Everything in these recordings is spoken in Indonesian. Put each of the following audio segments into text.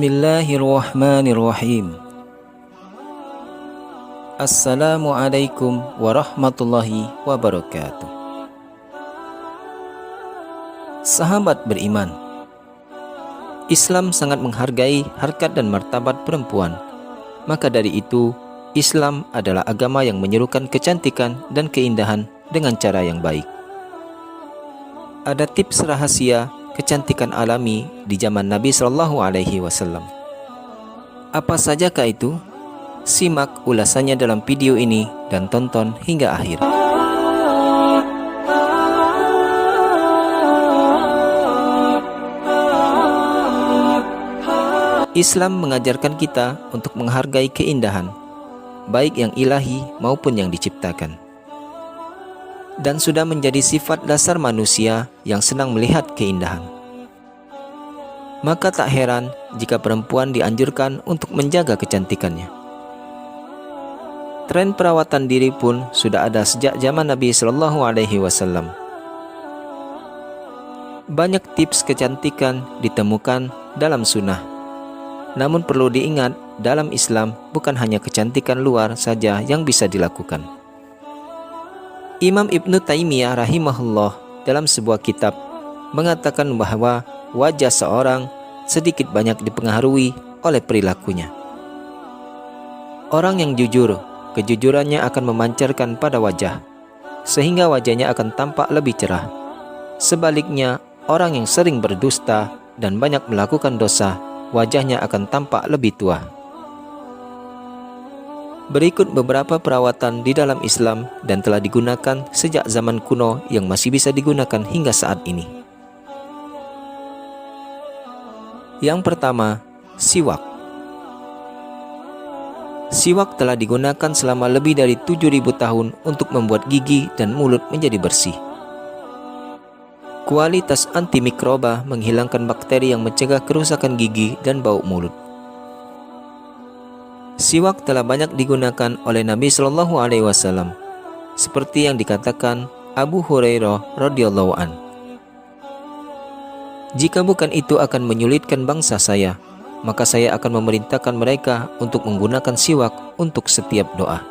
Bismillahirrahmanirrahim. Assalamualaikum warahmatullahi wabarakatuh. Sahabat beriman, Islam sangat menghargai harkat dan martabat perempuan. Maka dari itu, Islam adalah agama yang menyerukan kecantikan dan keindahan dengan cara yang baik. Ada tips rahasia kecantikan alami di zaman Nabi Shallallahu Alaihi Wasallam. Apa sajakah itu? Simak ulasannya dalam video ini dan tonton hingga akhir. Islam mengajarkan kita untuk menghargai keindahan, baik yang ilahi maupun yang diciptakan. Dan sudah menjadi sifat dasar manusia yang senang melihat keindahan. Maka tak heran jika perempuan dianjurkan untuk menjaga kecantikannya. Tren perawatan diri pun sudah ada sejak zaman Nabi Shallallahu Alaihi Wasallam. Banyak tips kecantikan ditemukan dalam sunnah. Namun perlu diingat, dalam Islam bukan hanya kecantikan luar saja yang bisa dilakukan. Imam Ibnu Taimiyah rahimahullah dalam sebuah kitab mengatakan bahwa wajah seorang sedikit banyak dipengaruhi oleh perilakunya. Orang yang jujur, kejujurannya akan memancarkan pada wajah, sehingga wajahnya akan tampak lebih cerah. Sebaliknya, orang yang sering berdusta dan banyak melakukan dosa, wajahnya akan tampak lebih tua. Berikut beberapa perawatan di dalam Islam dan telah digunakan sejak zaman kuno yang masih bisa digunakan hingga saat ini. Yang pertama, siwak. Siwak telah digunakan selama lebih dari 7.000 tahun untuk membuat gigi dan mulut menjadi bersih. Kualitas antimikroba menghilangkan bakteri yang mencegah kerusakan gigi dan bau mulut. Siwak telah banyak digunakan oleh Nabi Shallallahu Alaihi Wasallam, seperti yang dikatakan Abu Hurairah radhiyallahu an. Jika bukan itu akan menyulitkan bangsa saya, maka saya akan memerintahkan mereka untuk menggunakan siwak untuk setiap doa.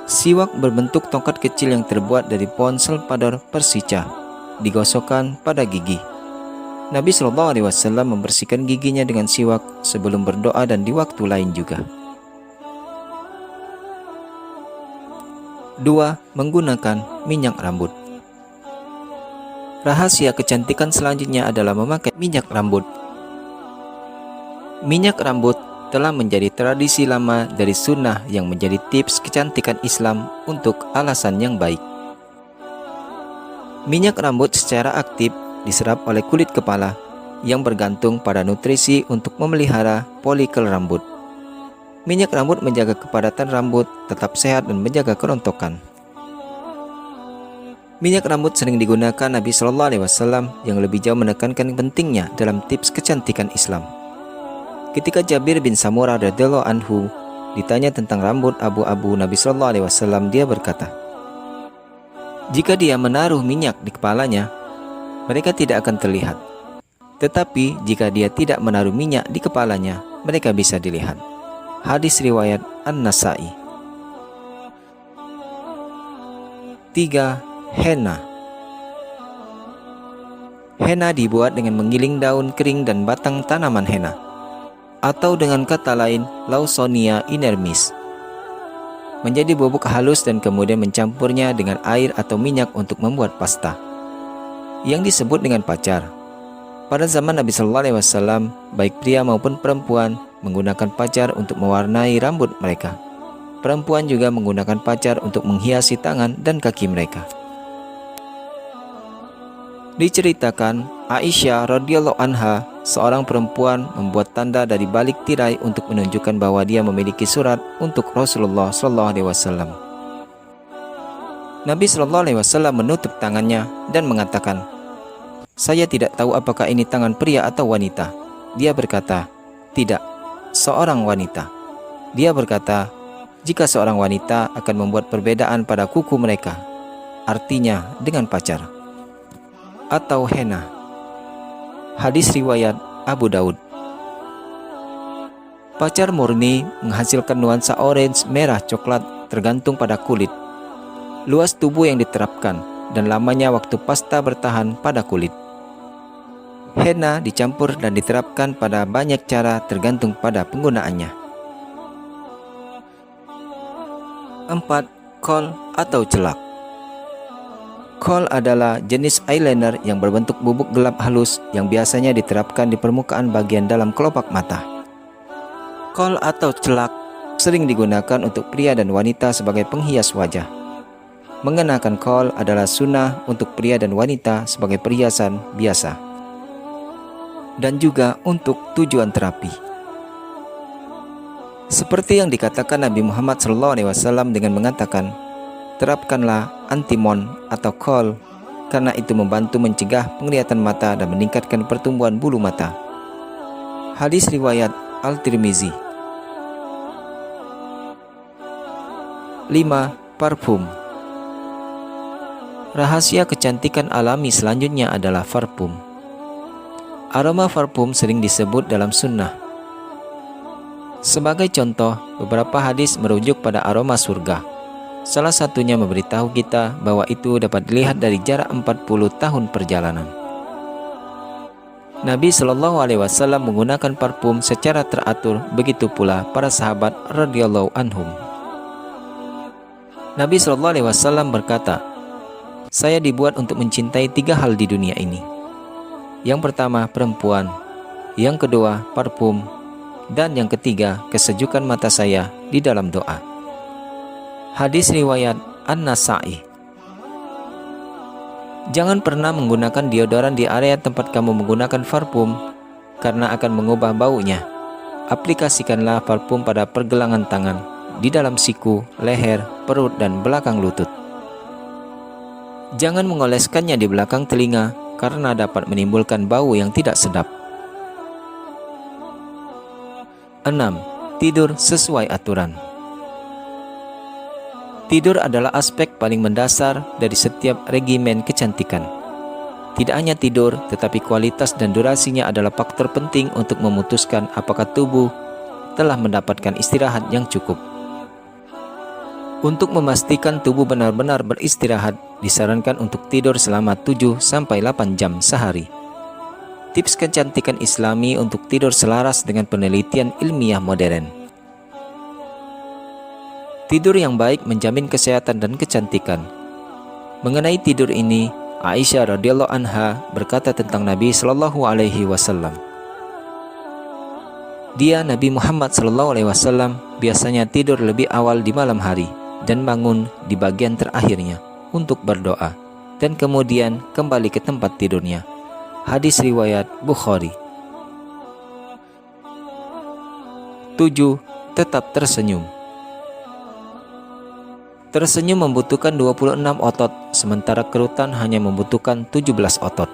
Siwak berbentuk tongkat kecil yang terbuat dari pohon selpadar persicah, digosokkan pada gigi. Nabi Shallallahu Alaihi Wasallam membersihkan giginya dengan siwak sebelum berdoa dan di waktu lain juga. 2. Menggunakan minyak rambut. Rahasia kecantikan selanjutnya adalah memakai minyak rambut. Minyak rambut telah menjadi tradisi lama dari sunnah yang menjadi tips kecantikan Islam untuk alasan yang baik. Minyak rambut secara aktif diserap oleh kulit kepala yang bergantung pada nutrisi untuk memelihara folikel rambut. Minyak rambut menjaga kepadatan rambut tetap sehat dan menjaga kerontokan. Minyak rambut sering digunakan Nabi Shallallahu Alaihi Wasallam yang lebih jauh menekankan pentingnya dalam tips kecantikan Islam. Ketika Jabir bin Samurah radhiyallahu anhu ditanya tentang rambut abu-abu Nabi Shallallahu Alaihi Wasallam, dia berkata, jika dia menaruh minyak di kepalanya, mereka tidak akan terlihat. Tetapi jika dia tidak menaruh minyak di kepalanya, mereka bisa dilihat. Hadis riwayat An-Nasa'i. 3. Henna. Henna dibuat dengan menggiling daun kering dan batang tanaman henna, atau dengan kata lain Lawsonia inermis, menjadi bubuk halus dan kemudian mencampurnya dengan air atau minyak untuk membuat pasta yang disebut dengan pacar. Pada zaman Nabi Shallallahu Alaihi Wasallam, baik pria maupun perempuan menggunakan pacar untuk mewarnai rambut mereka. Perempuan juga menggunakan pacar untuk menghiasi tangan dan kaki mereka. Diceritakan, Aisyah radhiyallahu anha, seorang perempuan, membuat tanda dari balik tirai untuk menunjukkan bahwa dia memiliki surat untuk Rasulullah Shallallahu Alaihi Wasallam. Nabi Shallallahu Alaihi Wasallam menutup tangannya dan mengatakan, saya tidak tahu apakah ini tangan pria atau wanita. Dia berkata, tidak, seorang wanita. Dia berkata, jika seorang wanita akan membuat perbedaan pada kuku mereka, artinya dengan pacar atau henna. Hadis riwayat Abu Daud. Pacar murni menghasilkan nuansa orange, merah, coklat tergantung pada kulit, luas tubuh yang diterapkan, dan lamanya waktu pasta bertahan pada kulit. Henna dicampur dan diterapkan pada banyak cara tergantung pada penggunaannya. 4. Kohl atau celak. Kohl adalah jenis eyeliner yang berbentuk bubuk gelap halus yang biasanya diterapkan di permukaan bagian dalam kelopak mata. Kohl atau celak sering digunakan untuk pria dan wanita sebagai penghias wajah. Mengenakan kohl adalah sunnah untuk pria dan wanita sebagai perhiasan biasa, dan juga untuk tujuan terapi. Seperti yang dikatakan Nabi Muhammad SAW dengan mengatakan, terapkanlah antimon atau kohl karena itu membantu mencegah penglihatan mata dan meningkatkan pertumbuhan bulu mata. Hadis riwayat Al-Tirmizi. 5. Parfum. Rahasia kecantikan alami selanjutnya adalah parfum. Aroma parfum sering disebut dalam sunnah. Sebagai contoh, beberapa hadis merujuk pada aroma surga. Salah satunya memberitahu kita bahwa itu dapat dilihat dari jarak 40 tahun perjalanan. Nabi SAW menggunakan parfum secara teratur, begitu pula para sahabat radhiyallahu anhum. Nabi SAW berkata, "Saya dibuat untuk mencintai 3 hal di dunia ini. Yang pertama, perempuan. Yang kedua, parfum. Dan yang ketiga, kesejukan mata saya di dalam doa." Hadis riwayat An-Nasa'i. Jangan pernah menggunakan deodoran di area tempat kamu menggunakan parfum karena akan mengubah baunya. Aplikasikanlah parfum pada pergelangan tangan, di dalam siku, leher, perut, dan belakang lutut. Jangan mengoleskannya di belakang telinga karena dapat menimbulkan bau yang tidak sedap. 6. Tidur sesuai aturan. Tidur adalah aspek paling mendasar dari setiap regimen kecantikan. Tidak hanya tidur, tetapi kualitas dan durasinya adalah faktor penting untuk memutuskan apakah tubuh telah mendapatkan istirahat yang cukup. Untuk memastikan tubuh benar-benar beristirahat, disarankan untuk tidur selama 7-8 jam sehari. Tips kecantikan Islami untuk tidur selaras dengan penelitian ilmiah modern. Tidur yang baik menjamin kesehatan dan kecantikan. Mengenai tidur ini, Aisyah radhiyallahu anha berkata tentang Nabi SAW. Dia, Nabi Muhammad SAW, biasanya tidur lebih awal di malam hari dan bangun di bagian terakhirnya untuk berdoa, dan kemudian kembali ke tempat tidurnya. Hadis riwayat Bukhari. 7. Tetap tersenyum. Tersenyum membutuhkan 26 otot, sementara kerutan hanya membutuhkan 17 otot.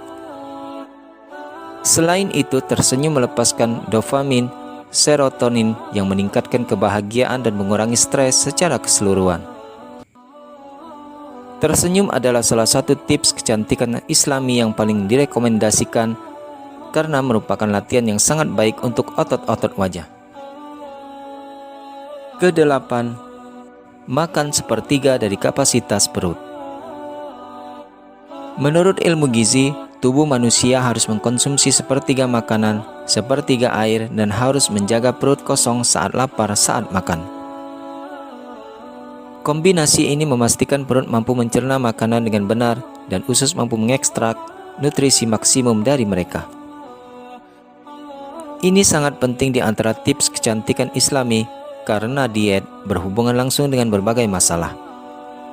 Selain itu, tersenyum melepaskan dopamin, serotonin yang meningkatkan kebahagiaan dan mengurangi stres secara keseluruhan. Tersenyum adalah salah satu tips kecantikan Islami yang paling direkomendasikan karena merupakan latihan yang sangat baik untuk otot-otot wajah. Kedelapan, makan sepertiga dari kapasitas perut. Menurut ilmu gizi, tubuh manusia harus mengkonsumsi sepertiga makanan, sepertiga air, dan harus menjaga perut kosong saat lapar saat makan. Kombinasi ini memastikan perut mampu mencerna makanan dengan benar dan usus mampu mengekstrak nutrisi maksimum dari mereka. Ini sangat penting di antara tips kecantikan Islami karena diet berhubungan langsung dengan berbagai masalah.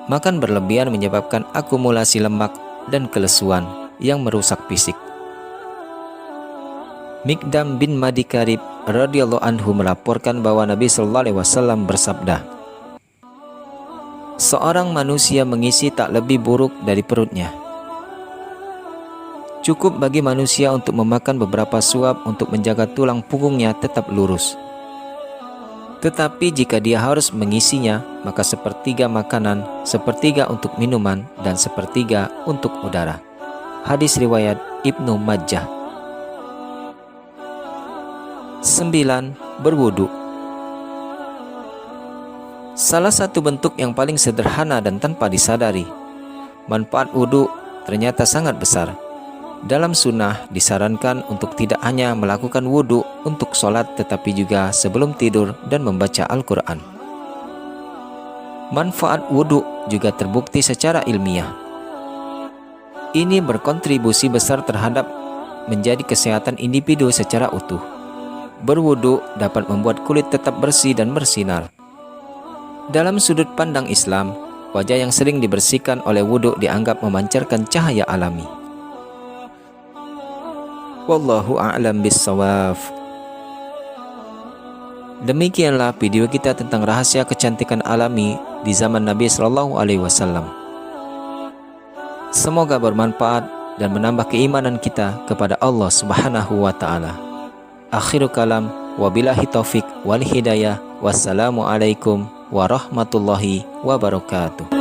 Makan berlebihan menyebabkan akumulasi lemak dan kelesuan yang merusak fisik. Mikdam bin Madi Karib radhiyallahu anhu melaporkan bahwa Nabi SAW bersabda, "Seorang manusia mengisi tak lebih buruk dari perutnya. Cukup bagi manusia untuk memakan beberapa suap untuk menjaga tulang punggungnya tetap lurus. Tetapi jika dia harus mengisinya, maka sepertiga makanan, sepertiga untuk minuman, dan sepertiga untuk udara." Hadis riwayat Ibnu Majah. 9. Berwudu. Salah satu bentuk yang paling sederhana dan tanpa disadari, manfaat wudhu ternyata sangat besar. Dalam sunnah disarankan untuk tidak hanya melakukan wudhu untuk sholat, tetapi juga sebelum tidur dan membaca Al-Quran. Manfaat wudhu juga terbukti secara ilmiah. Ini berkontribusi besar terhadap menjadi kesehatan individu secara utuh. Berwudhu dapat membuat kulit tetap bersih dan bersinar. Dalam sudut pandang Islam, wajah yang sering dibersihkan oleh wudhu dianggap memancarkan cahaya alami. Wallahu a'lam bissawab. Demikianlah video kita tentang rahasia kecantikan alami di zaman Nabi SAW. Semoga bermanfaat dan menambah keimanan kita kepada Allah Subhanahu wa Ta'ala. Akhiru kalam, wabillahi taufik wal hidayah. Wassalamualaikum warahmatullahi wabarakatuh.